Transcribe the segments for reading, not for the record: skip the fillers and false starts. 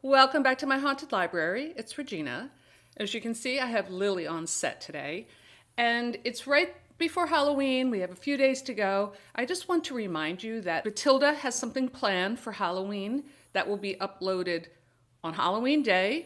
Welcome back to my haunted library. It's Regina. As you can see, I have Lily on set today, and it's right before Halloween. We have a few days to go. I just want to remind you that Matilda has something planned for Halloween that will be uploaded on Halloween Day.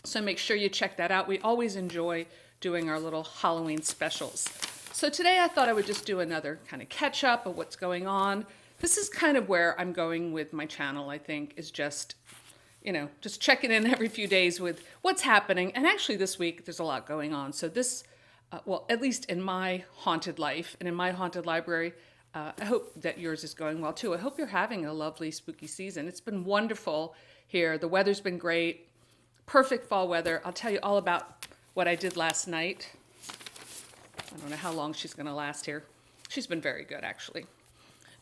So make sure you check that out. We always enjoy doing our little Halloween specials. So today I thought I would just do another kind of catch up of what's going on. This is kind of where I'm going with my channel, I think, is just checking in every few days with what's happening. And actually this week, there's a lot going on. So this, at least in my haunted life and in my haunted library, I hope that yours is going well too. I hope you're having a lovely spooky season. It's been wonderful here. The weather's been great. Perfect fall weather. I'll tell you all about what I did last night. I don't know how long she's going to last here. She's been very good, actually.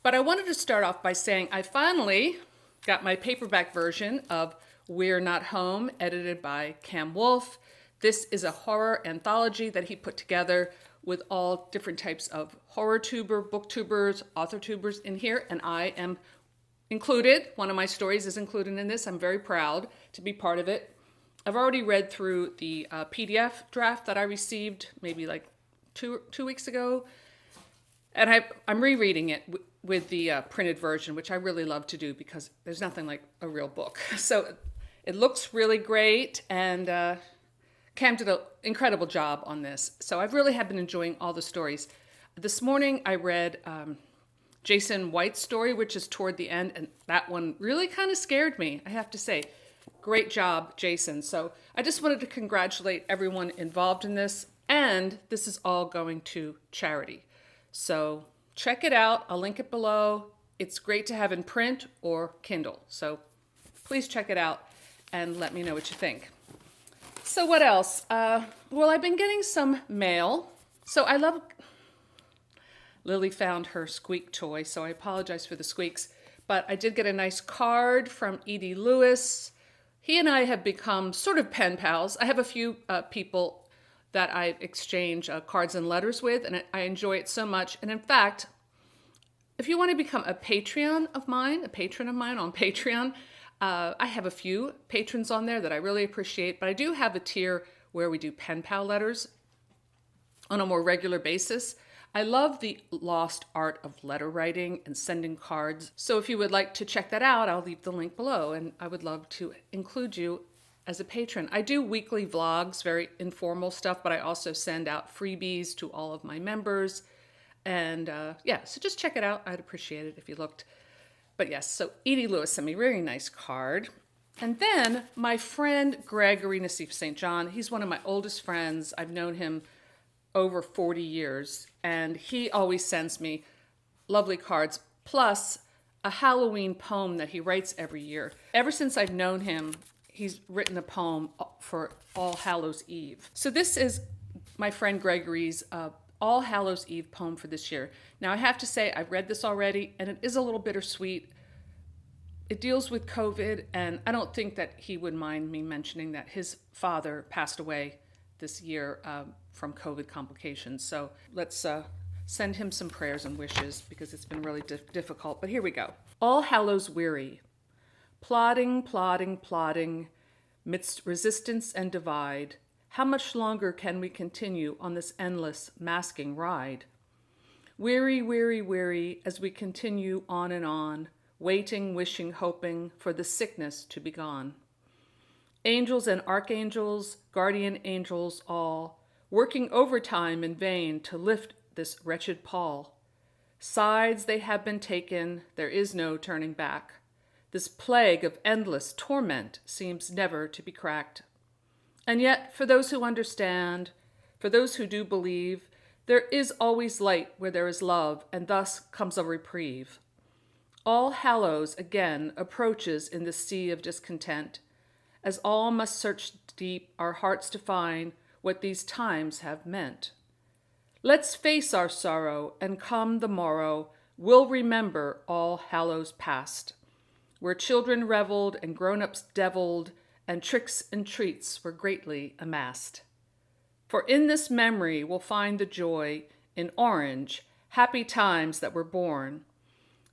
But I wanted to start off by saying I finally got my paperback version of We're Not Home, edited by Wolfe. This is a horror anthology that he put together with all different types of horror tuber, booktubers, author tubers in here, and I am included. One of my stories is included in this. I'm very proud to be part of it. I've already read through the PDF draft that I received maybe like two weeks ago, and I'm rereading it with the printed version, which I really love to do because there's nothing like a real book. So it looks really great, and Cam did an incredible job on this. So I really have been enjoying all the stories. This morning I read Jason White's story, which is toward the end, and that one really kind of scared me, I have to say. Great job, Jason. So I just wanted to congratulate everyone involved in this, and this is all going to charity. So check it out. I'll link it below. It's great to have in print or Kindle. So please check it out and let me know what you think. So what else? I've been getting some mail. So Lily found her squeak toy, so I apologize for the squeaks. But I did get a nice card from Edie Lewis. He and I have become sort of pen pals. I have a few people that I exchange cards and letters with, and I enjoy it so much. And in fact, if you want to become a patron of mine on Patreon, I have a few patrons on there that I really appreciate, but I do have a tier where we do pen pal letters on a more regular basis. I love the lost art of letter writing and sending cards. So if you would like to check that out, I'll leave the link below, and I would love to include you as a patron. I do weekly vlogs, very informal stuff, but I also send out freebies to all of my members. And so just check it out. I'd appreciate it if you looked. But yes, so Edie Lewis sent me a very nice card. And then my friend Gregory, Nassif St. John, he's one of my oldest friends. I've known him over 40 years, and he always sends me lovely cards, plus a Halloween poem that he writes every year. Ever since I've known him, he's written a poem for All Hallows Eve. So this is my friend Gregory's All Hallows Eve poem for this year. Now I have to say, I've read this already, and it is a little bittersweet. It deals with COVID, and I don't think that he would mind me mentioning that his father passed away this year from COVID complications. So let's send him some prayers and wishes because it's been really difficult. But here we go. All Hallows weary, plodding, plodding, plodding, midst resistance and divide. How much longer can we continue on this endless masking ride? Weary, weary, weary, as we continue on and on, waiting, wishing, hoping for the sickness to be gone. Angels and archangels, guardian angels all, working overtime in vain to lift this wretched pall. Sides they have been taken, there is no turning back. This plague of endless torment seems never to be cracked. And yet, for those who understand, for those who do believe, there is always light where there is love, and thus comes a reprieve. All Hallows again approaches in the sea of discontent, as all must search deep our hearts to find what these times have meant. Let's face our sorrow, and come the morrow, we'll remember All Hallows past, where children reveled and grown-ups deviled, and tricks and treats were greatly amassed. For in this memory we'll find the joy in orange, happy times that were born.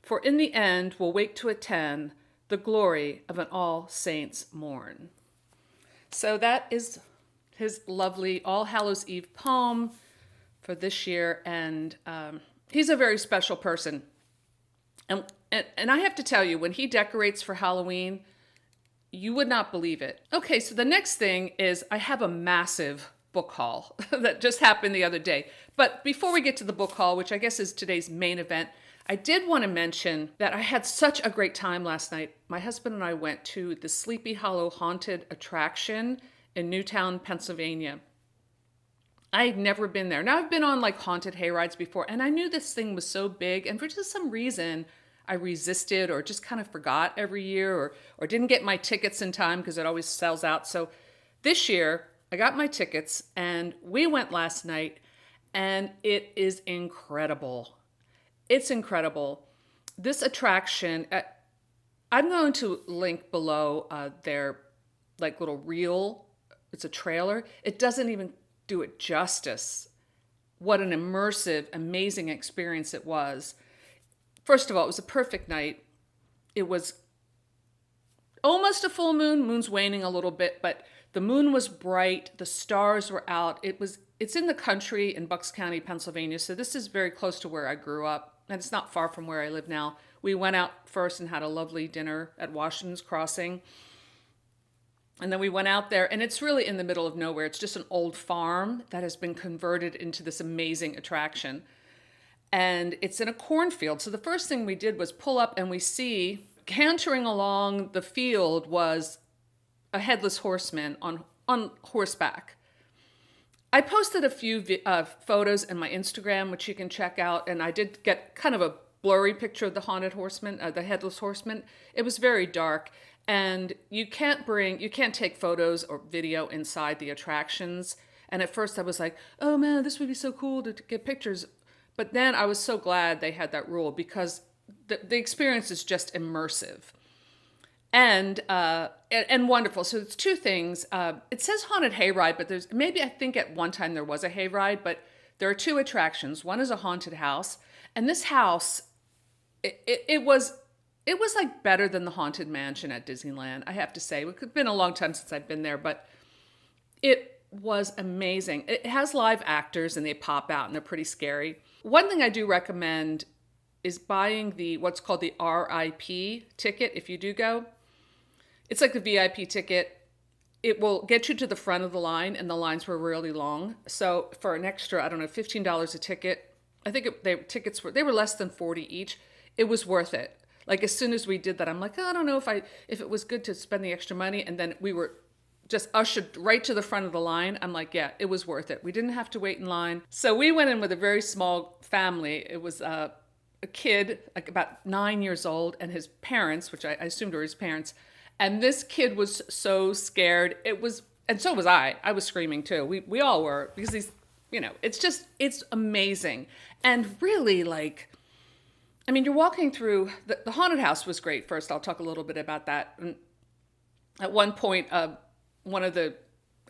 For in the end we'll wake to attend the glory of an All Saints morn. So that is his lovely All Hallows Eve poem for this year. And he's a very special person. And I have to tell you, when he decorates for Halloween, you would not believe it. Okay, so the next thing is I have a massive book haul that just happened the other day. But before we get to the book haul, which I guess is today's main event, I did want to mention that I had such a great time last night. My husband and I went to the Sleepy Hollow Haunted Attraction in Newtown, Pennsylvania. I'd never been there. Now, I've been on like haunted hayrides before, and I knew this thing was so big, and for just some reason, I resisted or just kind of forgot every year or didn't get my tickets in time because it always sells out. So this year, I got my tickets, and we went last night, and it is incredible. It's incredible. This attraction, I'm going to link below their like little reel. It's a trailer. It doesn't even do it justice. What an immersive, amazing experience it was. First of all, it was a perfect night. It was almost a full moon. Moon's waning a little bit, but the moon was bright. The stars were out. It's in the country in Bucks County, Pennsylvania. So this is very close to where I grew up. And it's not far from where I live now. We went out first and had a lovely dinner at Washington's Crossing. And then we went out there, and it's really in the middle of nowhere. It's just an old farm that has been converted into this amazing attraction. And it's in a cornfield. So the first thing we did was pull up, and we see cantering along the field was a headless horseman on horseback. I posted a few photos in my Instagram, which you can check out, and I did get kind of a blurry picture of the haunted horseman, the headless horseman. It was very dark, and you can't take photos or video inside the attractions. And at first I was like, oh man, this would be so cool to get pictures. But then I was so glad they had that rule because the experience is just immersive. And wonderful. So it's two things. It says haunted hayride, but I think at one time there was a hayride, but there are two attractions. One is a haunted house, and this house, it was like better than the Haunted Mansion at Disneyland, I have to say. It's been a long time since I've been there, but it was amazing. It has live actors, and they pop out, and they're pretty scary. One thing I do recommend is buying what's called the RIP ticket if you do go. It's like the VIP ticket. It will get you to the front of the line, and the lines were really long. So for an extra, I don't know, $15 a ticket, I think tickets were less than $40 each. It was worth it. Like as soon as we did that, I'm like, I don't know if it was good to spend the extra money. And then we were just ushered right to the front of the line. I'm like, yeah, it was worth it. We didn't have to wait in line. So we went in with a very small family. It was a kid, like about 9 years old, and his parents, which I assumed were his parents. And this kid was so scared. And so was I. I was screaming too. We all were, because it's amazing. And really, you're walking through, the haunted house was great. First, I'll talk a little bit about that. And at one point, one of the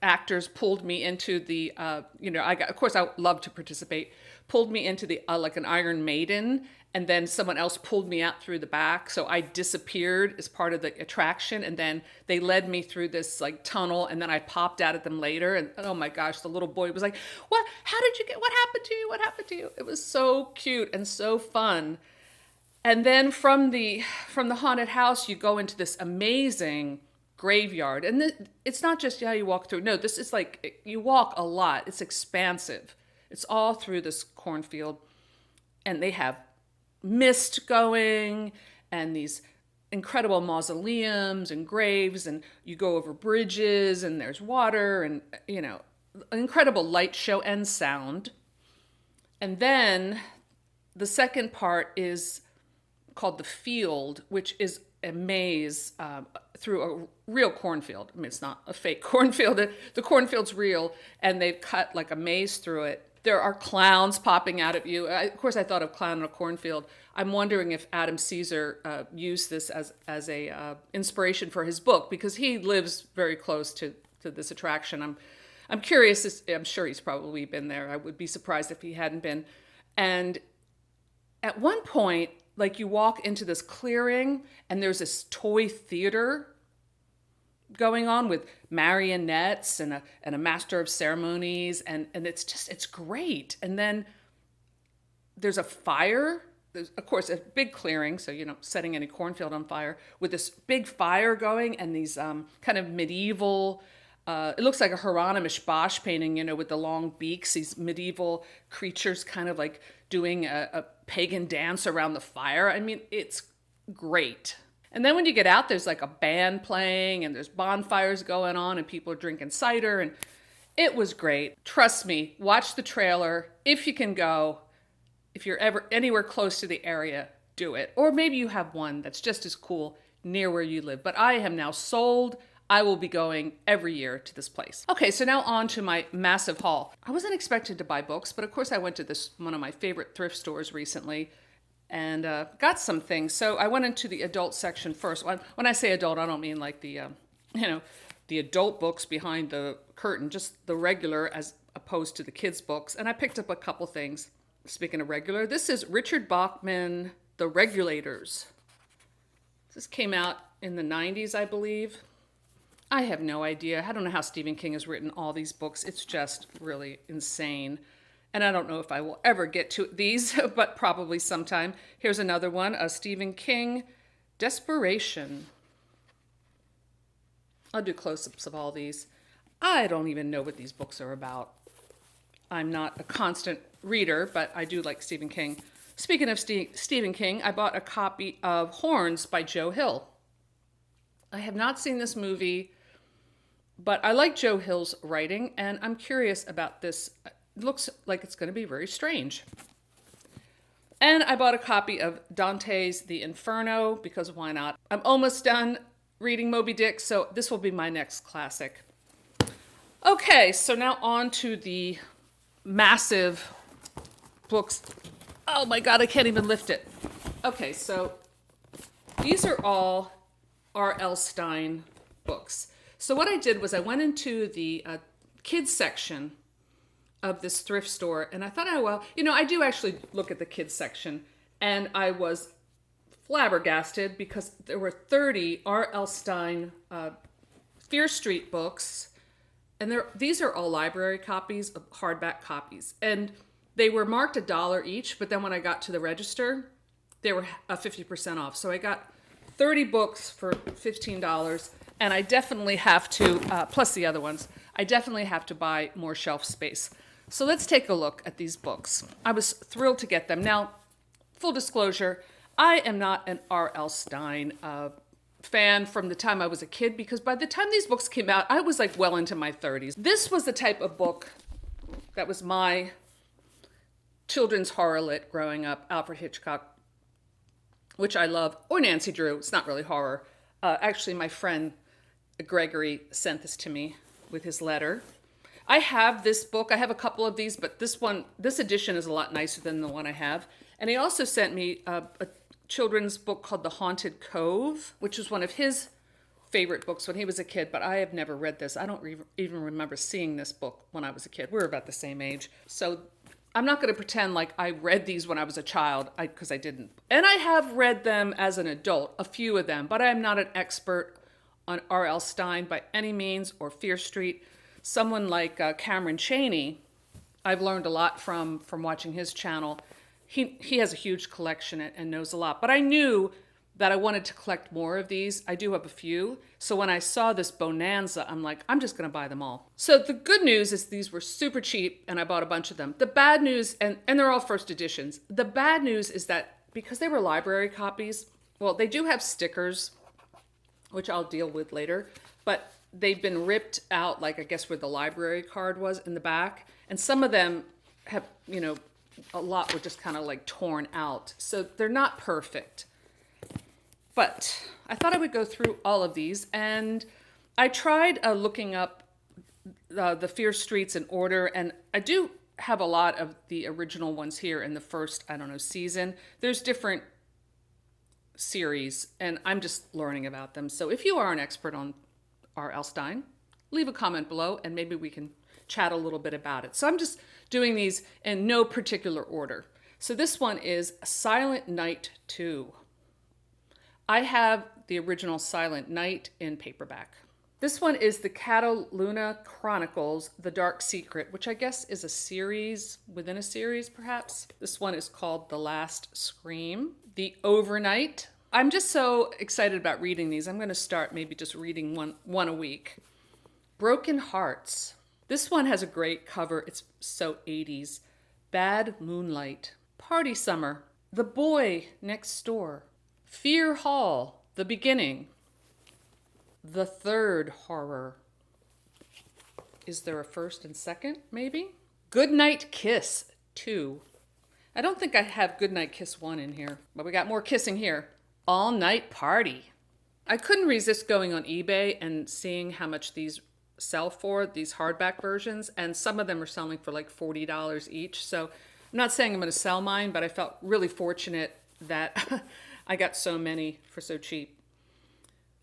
actors pulled me into the, of course I love to participate, pulled me into the, like an Iron Maiden, and then someone else pulled me out through the back. So I disappeared as part of the attraction, and then they led me through this like tunnel, and then I popped out at them later, and oh my gosh, the little boy was like, what happened to you? What happened to you? It was so cute and so fun. And then from the haunted house, you go into this amazing graveyard. And it's not just, you walk through. No, this is like, you walk a lot. It's expansive. It's all through this cornfield. And they have mist going and these incredible mausoleums and graves. And you go over bridges and there's water and, an incredible light show and sound. And then the second part is called the field, which is a maze through a real cornfield. I mean, it's not a fake cornfield. The cornfield's real, and they've cut like a maze through it. There are clowns popping out at you. Of course, I thought of Clown in a Cornfield. I'm wondering if Adam Caesar used this as a inspiration for his book, because he lives very close to this attraction. I'm curious. I'm sure he's probably been there. I would be surprised if he hadn't been. And at one point, like you walk into this clearing and there's this toy theater going on with marionettes and a master of ceremonies, and it's great. And then there's a fire. There's, of course, a big clearing, so you're not setting any cornfield on fire, with this big fire going and these kind of medieval, it looks like a Hieronymus Bosch painting, with the long beaks, these medieval creatures kind of like doing a pagan dance around the fire. I mean, it's great. And then when you get out, there's like a band playing and there's bonfires going on and people are drinking cider, and it was great. Trust me, watch the trailer. If you can go, if you're ever anywhere close to the area, do it. Or maybe you have one that's just as cool near where you live. But I am now sold. I will be going every year to this place. Okay, so now on to my massive haul. I wasn't expected to buy books, but of course I went to one of my favorite thrift stores recently and got some things. So I went into the adult section first. When I say adult, I don't mean like the adult books behind the curtain, just the regular as opposed to the kids' books. And I picked up a couple things. Speaking of regular, this is Richard Bachman, The Regulators. This came out in the 90s, I believe. I have no idea. I don't know how Stephen King has written all these books. It's just really insane. And I don't know if I will ever get to these, but probably sometime. Here's another one, a Stephen King, Desperation. I'll do close-ups of all these. I don't even know what these books are about. I'm not a constant reader, but I do like Stephen King. Speaking of Stephen King, I bought a copy of Horns by Joe Hill. I have not seen this movie, but I like Joe Hill's writing, and I'm curious about this. It looks like it's going to be very strange. And I bought a copy of Dante's The Inferno, because why not? I'm almost done reading Moby Dick, so this will be my next classic. Okay, so now on to the massive books. Oh my God, I can't even lift it. Okay, so these are all R.L. Stine books. So what I did was I went into the kids section of this thrift store, and I thought, I do actually look at the kids section, and I was flabbergasted because there were 30 R.L. Stine Fear Street books. And these are all library copies, hardback copies. And they were marked $1 each, but then when I got to the register, they were 50% off. So I got 30 books for $15, and I definitely have to, plus the other ones, I definitely have to buy more shelf space. So let's take a look at these books. I was thrilled to get them. Now, full disclosure, I am not an R.L. Stine fan from the time I was a kid, because by the time these books came out, I was like well into my 30s. This was the type of book that was my children's horror lit growing up. Alfred Hitchcock, which I love, or Nancy Drew. It's not really horror. Actually, my friend Gregory sent this to me with his letter. I have this book. I have a couple of these, but this edition is a lot nicer than the one I have. And he also sent me a children's book called The Haunted Cove, which was one of his favorite books when he was a kid, but I have never read this. I don't even remember seeing this book when I was a kid. We were about the same age. So I'm not going to pretend like I read these when I was a child, because I didn't. And I have read them as an adult, a few of them, but I am not an expert on R.L. Stine by any means, or Fear Street. Someone like Cameron Chaney, I've learned a lot from watching his channel. He has a huge collection and knows a lot. But I knew that I wanted to collect more of these. I do have a few. So when I saw this bonanza, I'm like, I'm just going to buy them all. So the good news is these were super cheap, and I bought a bunch of them. The bad news, and they're all first editions. The bad news is that because they were library copies, well, they do have stickers, which I'll deal with later, but they've been ripped out, like I guess where the library card was in the back. And some of them have, a lot were just kind of like torn out. So they're not perfect. But I thought I would go through all of these, and I tried looking up the Fear Streets in order, and I do have a lot of the original ones here in the first, season. There's different series, and I'm just learning about them. So if you are an expert on R.L. Stine, leave a comment below, and maybe we can chat a little bit about it. So I'm just doing these in no particular order. So this one is Silent Night 2. I have the original Silent Night in paperback. This one is the Cataluna Chronicles, The Dark Secret, which I guess is a series within a series, perhaps. This one is called The Last Scream. The Overnight. I'm just so excited about reading these. I'm going to start maybe just reading one a week. Broken Hearts. This one has a great cover. It's so 80s. Bad Moonlight. Party Summer. The Boy Next Door. Fear Hall. The Beginning. The Third Horror. Is there a first and second, maybe? Goodnight Kiss 2. I don't think I have Goodnight Kiss 1 in here, but we got more kissing here. All Night Party. I couldn't resist going on eBay and seeing how much these sell for, these hardback versions, and some of them are selling for like $40 each. So I'm not saying I'm going to sell mine, but I felt really fortunate that I got so many for so cheap.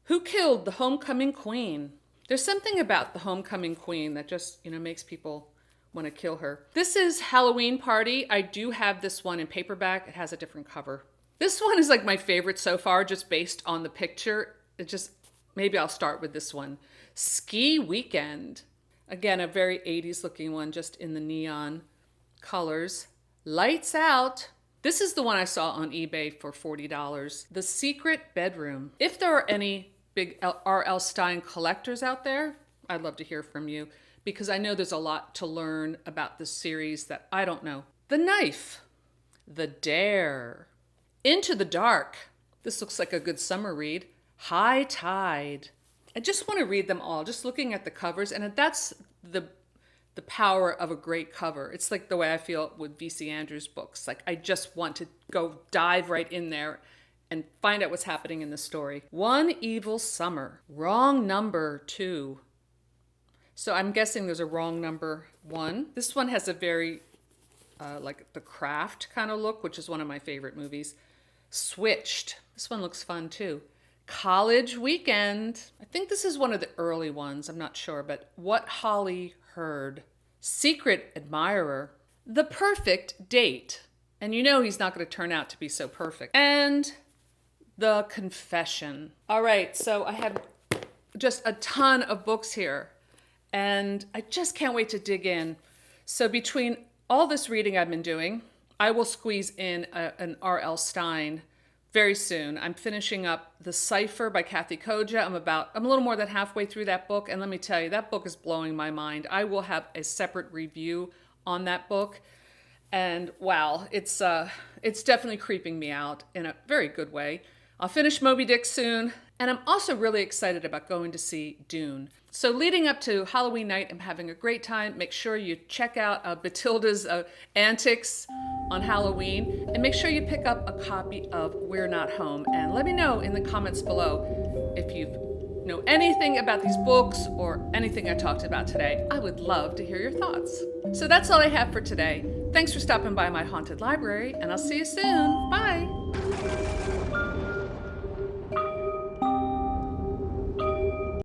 Who Killed the Homecoming Queen? There's something about the Homecoming Queen that just, makes people want to kill her. This is Halloween Party. I do have this one in paperback. It has a different cover. This one is like my favorite so far, just based on the picture. Maybe I'll start with this one. Ski Weekend. Again, a very 80s looking one, just in the neon colors. Lights Out. This is the one I saw on eBay for $40. The Secret Bedroom. If there are any big R.L. Stine collectors out there, I'd love to hear from you, because I know there's a lot to learn about this series that I don't know. The Knife. The Dare. Into the Dark. This looks like a good summer read. High Tide. I just want to read them all, just looking at the covers, and that's the power of a great cover. It's like the way I feel with V.C. Andrews' books. Like, I just want to go dive right in there and find out what's happening in the story. One Evil Summer. Wrong Number 2. So I'm guessing there's a Wrong Number 1. This one has a very, like The Craft kind of look, which is one of my favorite movies. Switched. This one looks fun too. College Weekend. I think this is one of the early ones. I'm not sure, but What Holly Heard. Secret Admirer. The Perfect Date. And he's not going to turn out to be so perfect. And The Confession. All right, so I have just a ton of books here, and I just can't wait to dig in. So between all this reading I've been doing, I will squeeze in an R.L. Stine very soon. I'm finishing up The Cipher by Kathy Koja. I'm a little more than halfway through that book, and let me tell you, that book is blowing my mind. I will have a separate review on that book, and wow, it's definitely creeping me out in a very good way. I'll finish Moby Dick soon, and I'm also really excited about going to see Dune. So leading up to Halloween night, I'm having a great time. Make sure you check out Batilda's antics on Halloween, and make sure you pick up a copy of We're Not Home, and let me know in the comments below if you know anything about these books or anything I talked about today. I would love to hear your thoughts. So that's all I have for today. Thanks for stopping by my haunted library, and I'll see you soon. Bye!